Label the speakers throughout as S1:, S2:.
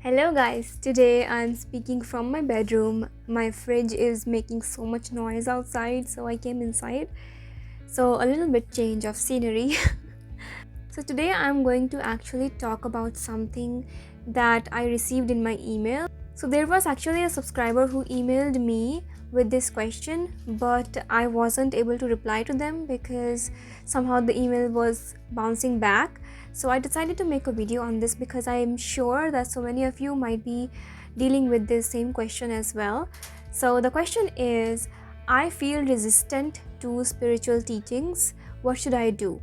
S1: Hello guys, today I'm speaking from my bedroom. My fridge is making so much noise outside, so I came inside. So a little bit change of scenery. So today I'm going to actually talk about something that I received in my email. So there was actually a subscriber who emailed me with this question, but I wasn't able to reply to them because somehow the email was bouncing back. So I decided to make a video on this because I am sure that so many of you might be dealing with this same question as well. So the question is, I feel resistant to spiritual teachings. What should I do?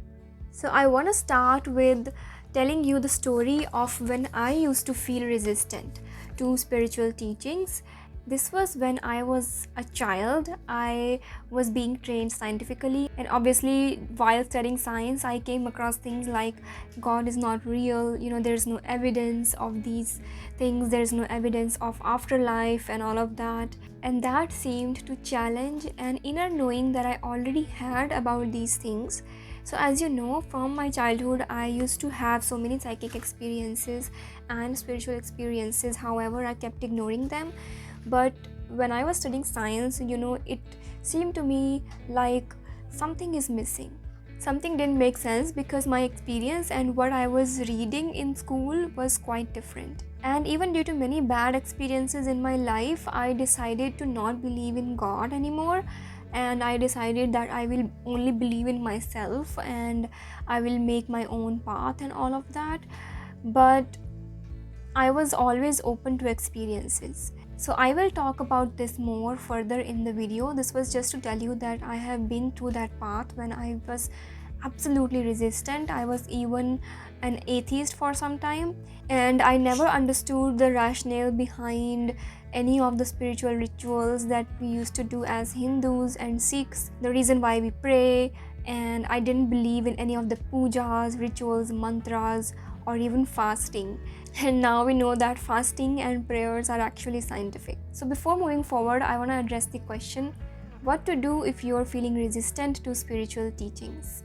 S1: So I want to start with telling you the story of when I used to feel resistant to spiritual teachings. This was when I was a child. I was being trained scientifically, and obviously while studying science I came across things like God is not real, there's no evidence of these things, there's no evidence of afterlife and all of that. And that seemed to challenge an inner knowing that I already had about these things. So as you know, from my childhood I used to have so many psychic experiences and spiritual experiences. However, I kept ignoring them. But when I was studying science, it seemed to me like something is missing. Something didn't make sense because my experience and what I was reading in school was quite different. And even due to many bad experiences in my life, I decided to not believe in God anymore. And I decided that I will only believe in myself and I will make my own path and all of that. But I was always open to experiences. So I will talk about this more further in the video. This was just to tell you that I have been through that path when I was absolutely resistant. I was even an atheist for some time, and I never understood the rationale behind any of the spiritual rituals that we used to do as Hindus and Sikhs, the reason why we pray. And I didn't believe in any of the pujas, rituals, mantras, or even fasting. And now we know that fasting and prayers are actually scientific. So before moving forward, I want to address the question, what to do if you're feeling resistant to spiritual teachings?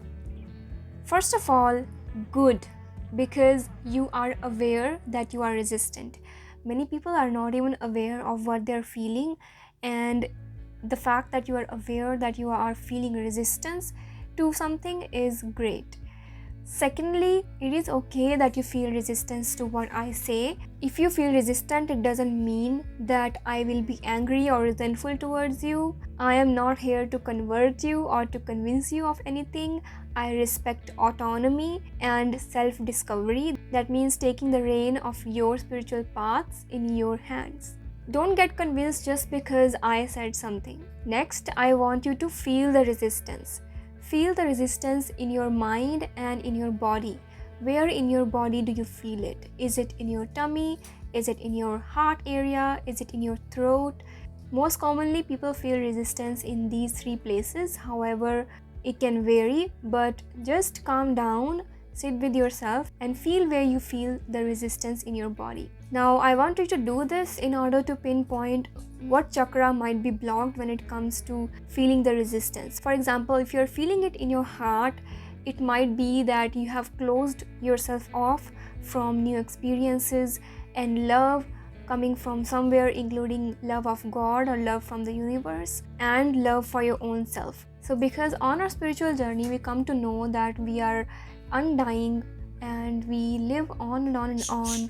S1: First of all, good, because you are aware that you are resistant. Many people are not even aware of what they're feeling, and the fact that you are aware that you are feeling resistance to something is great. Secondly, it is okay that you feel resistance to what I say. If you feel resistant, it doesn't mean that I will be angry or resentful towards you. I am not here to convert you or to convince you of anything. I respect autonomy and self-discovery. That means taking the reign of your spiritual paths in your hands. Don't get convinced just because I said something. Next, I want you to feel the resistance. Feel the resistance in your mind and in your body. Where in your body do you feel it? Is it in your tummy? Is it in your heart area? Is it in your throat? Most commonly, people feel resistance in these three places. However, it can vary, but just calm down, sit with yourself and feel where you feel the resistance in your body. Now, I want you to do this in order to pinpoint what chakra might be blocked when it comes to feeling the resistance. For example, if you're feeling it in your heart, it might be that you have closed yourself off from new experiences and love coming from somewhere, including love of God or love from the universe and love for your own self. So because on our spiritual journey, we come to know that we are undying and we live on and on and on,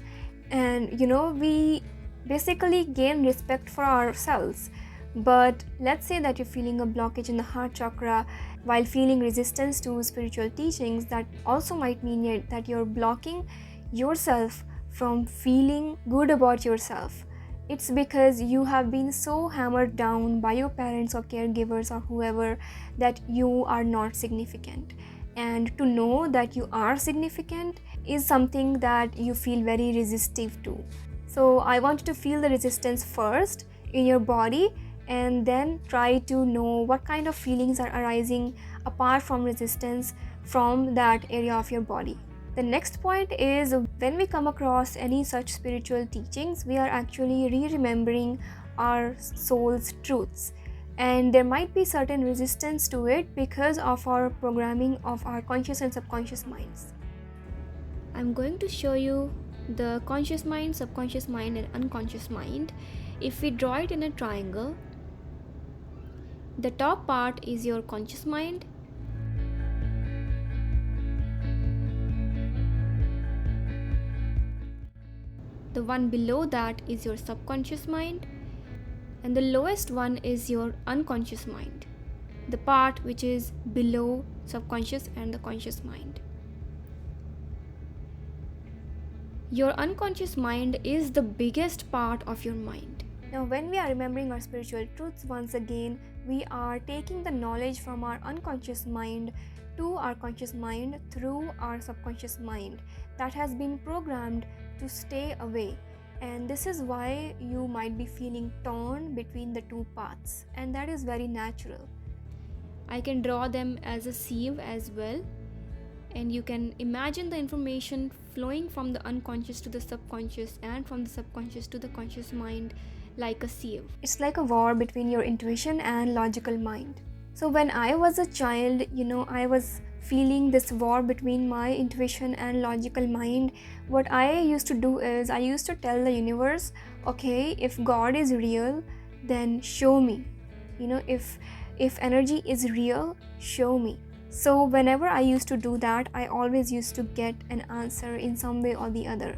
S1: and we basically gain respect for ourselves. But let's say that you're feeling a blockage in the heart chakra while feeling resistance to spiritual teachings. That also might mean that you're blocking yourself from feeling good about yourself. It's because you have been so hammered down by your parents or caregivers or whoever that you are not significant. And to know that you are significant is something that you feel very resistive to. So I want you to feel the resistance first in your body and then try to know what kind of feelings are arising apart from resistance from that area of your body. The next point is, when we come across any such spiritual teachings, we are actually re-remembering our soul's truths. and there might be certain resistance to it because of our programming of our conscious and subconscious minds. I'm going to show you the conscious mind, subconscious mind, and unconscious mind. If we draw it in a triangle, the top part is your conscious mind, the one below that is your subconscious mind, and the lowest one is your unconscious mind, the part which is below subconscious and the conscious mind. Your unconscious mind is the biggest part of your mind. Now, when we are remembering our spiritual truths, once again, we are taking the knowledge from our unconscious mind to our conscious mind through our subconscious mind that has been programmed to stay away. And this is why you might be feeling torn between the two paths, and that is very natural. I can draw them as a sieve as well, and you can imagine the information flowing from the unconscious to the subconscious and from the subconscious to the conscious mind like a sieve. It's like a war between your intuition and logical mind. So when I was a child, I was feeling this war between my intuition and logical mind. What I used to do is I used to tell the universe, okay, if God is real, then show me. If energy is real, show me. So whenever I used to do that, I always used to get an answer in some way or the other.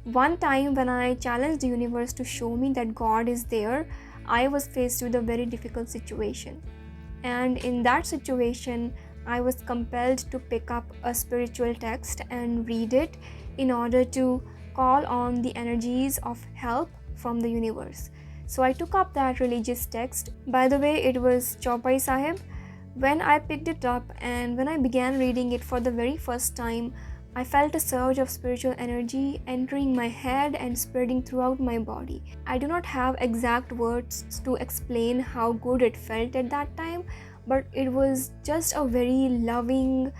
S1: One time when I challenged the universe to show me that God is there, I was faced with a very difficult situation. And in that situation, I was compelled to pick up a spiritual text and read it in order to call on the energies of help from the universe. So I took up that religious text. By the way, it was Chaupai Sahib. When I picked it up and when I began reading it for the very first time, I felt a surge of spiritual energy entering my head and spreading throughout my body. I do not have exact words to explain how good it felt at that time, but it was just a very loving,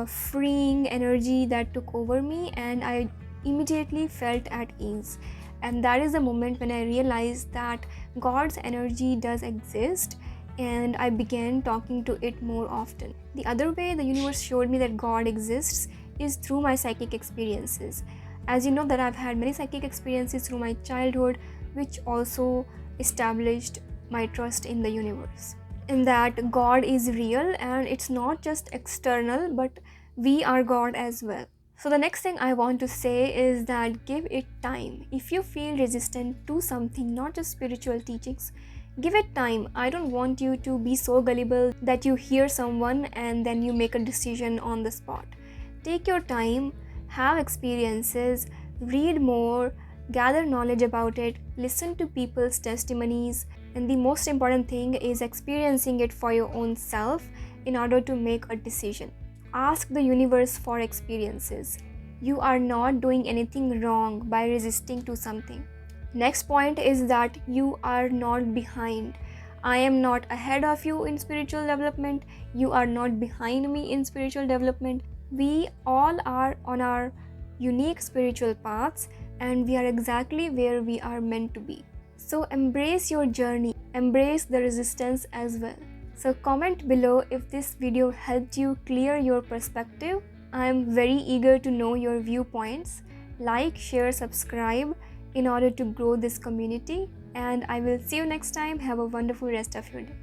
S1: freeing energy that took over me, and I immediately felt at ease. And that is the moment when I realized that God's energy does exist, and I began talking to it more often. The other way the universe showed me that God exists is through my psychic experiences. As you know that I've had many psychic experiences through my childhood, which also established my trust in the universe, in that God is real and it's not just external, but we are God as well. So the next thing I want to say is that give it time. If you feel resistant to something, not just spiritual teachings, give it time. I don't want you to be so gullible that you hear someone and then you make a decision on the spot. Take your time, have experiences, read more, gather knowledge about it, listen to people's testimonies, and the most important thing is experiencing it for your own self in order to make a decision. Ask the universe for experiences. You are not doing anything wrong by resisting to something. Next point is that you are not behind. I am not ahead of you in spiritual development. You are not behind me in spiritual development. We all are on our unique spiritual paths, and we are exactly where we are meant to be. So embrace your journey, embrace the resistance as well. So comment below if this video helped you clear your perspective. I am very eager to know your viewpoints. Like, share, subscribe in order to grow this community, and I will see you next time. Have a wonderful rest of your day.